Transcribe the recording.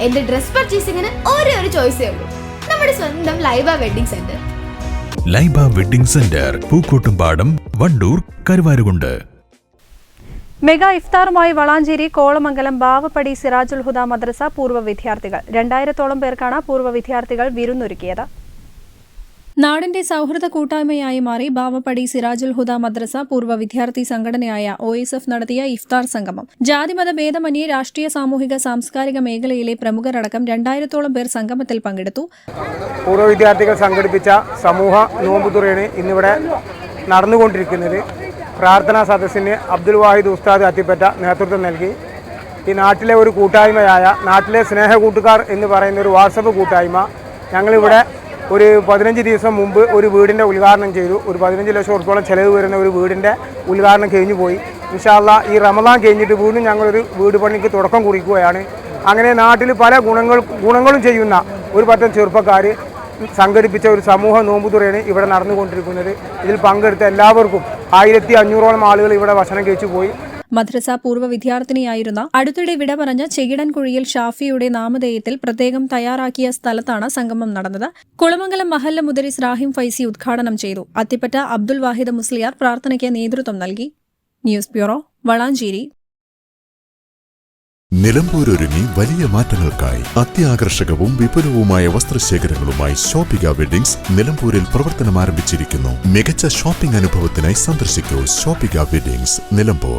എന്റെ ഡ്രസ് പർച്ചേസിംഗിന് ഒരേ ഒരു ചോയ്സേ ഉള്ളൂ, നമ്മുടെ സ്വന്തം Laiba wedding centre. Laiba wedding centre, Pookkottumpadam, Wandoor, Karuvarakundu. Mega ഇഫ്താറുമായി വളാഞ്ചേരി കോളമംഗലം ബാവപ്പടി സിറാജുൽ ഹുദ മദ്രസ പൂർവ്വ വിദ്യാർത്ഥികൾ. 2000-ഓളം പേർക്കാണ് പൂർവ്വ വിദ്യാർത്ഥികൾ വിരുന്നൊരുക്കിയത്. നാടിന്റെ സൗഹൃദ കൂട്ടായ്മയായി മാറി ബാവപ്പടി സിറാജുൽ ഹുദ മദ്രസ പൂർവ്വ വിദ്യാർത്ഥി സംഘടനയായ OSF നടത്തിയ ഇഫ്താർ സംഗമം. ജാതിമത ഭേദമന്യേ രാഷ്ട്രീയ, സാമൂഹിക, സാംസ്കാരിക മേഖലയിലെ പ്രമുഖരടക്കം 2000-ഓളം പേർ സംഗമത്തിൽ പങ്കെടുത്തു. പൂർവ്വ വിദ്യാർത്ഥികൾ സംഘടിപ്പിച്ച സമൂഹ നോമ്പുതുറയാണ് ഇന്നിവിടെ നടന്നുകൊണ്ടിരിക്കുന്നത്. പ്രാർത്ഥനാ സദസ്സിന് അബ്ദുൽ വാഹിദ് ഉസ്താദ് അത്തിപ്പറ്റ നേതൃത്വം നൽകി. ഈ നാട്ടിലെ ഒരു കൂട്ടായ്മയായ നാട്ടിലെ സ്നേഹ കൂട്ടുകാർ എന്ന് പറയുന്ന ഒരു വാട്സപ്പ് കൂട്ടായ്മ ഞങ്ങളിവിടെ ഒരു 15 ദിവസം മുമ്പ് ഒരു വീടിൻ്റെ ഉദ്ഘാടനം ചെയ്തു. ഒരു 15 ലക്ഷം ഉറുപ്പിയോളം ചിലവ് വരുന്ന ഒരു വീടിൻ്റെ ഉദ്ഘാടനം കഴിഞ്ഞു പോയി. ഇൻഷാ അല്ലാഹ് ഈ റമദാൻ കഴിഞ്ഞിട്ട് വീണ്ടും ഞങ്ങളൊരു വീട് പണിക്ക് തുടക്കം കുറിക്കുകയാണ്. അങ്ങനെ നാട്ടിൽ പല ഗുണങ്ങളും ചെയ്യുന്ന ഒരു പറ്റം ചെറുപ്പക്കാർ സംഘടിപ്പിച്ച ഒരു സമൂഹ നോമ്പുതുറയാണ് ഇവിടെ നടന്നുകൊണ്ടിരിക്കുന്നത്. ഇതിൽ പങ്കെടുത്ത എല്ലാവർക്കും 1500-ഓളം ആളുകൾ ഇവിടെ ഭക്ഷണം കഴിച്ചു പോയി. മദ്രസ പൂർവ്വ വിദ്യാർത്ഥിനിയായിരുന്ന അടുത്തിടെ വിട പറഞ്ഞ ചെകിടൻകുഴിയിൽ ഷാഫിയുടെ നാമധേയത്തിൽ പ്രത്യേകം തയ്യാറാക്കിയ സ്ഥലത്താണ് സംഗമം നടന്നത്. കുളമംഗലം മഹല്ല മുദരിസ് റാഹിം ഫൈസി ഉദ്ഘാടനം ചെയ്തു. അത്തിപ്പറ്റ അബ്ദുൽ വാഹിദ് മുസ്ലിയാർ പ്രാർത്ഥനയ്ക്ക് നേതൃത്വം നൽകി. News bureau, Valanchery. നിലമ്പൂർ ഒരുങ്ങി വലിയ മാറ്റങ്ങൾക്കായി അത്യാകർഷകവും വിപുലവുമായ വസ്ത്രശേഖരങ്ങളുമായി ഷോപ്പിക വെഡിങ്സ് നിലമ്പൂരിൽ പ്രവർത്തനം ആരംഭിച്ചിരിക്കുന്നു. മികച്ച ഷോപ്പിംഗ് അനുഭവത്തിനായി സന്ദർശിക്കൂ ഷോപ്പിക വെഡിങ്സ് നിലമ്പൂർ.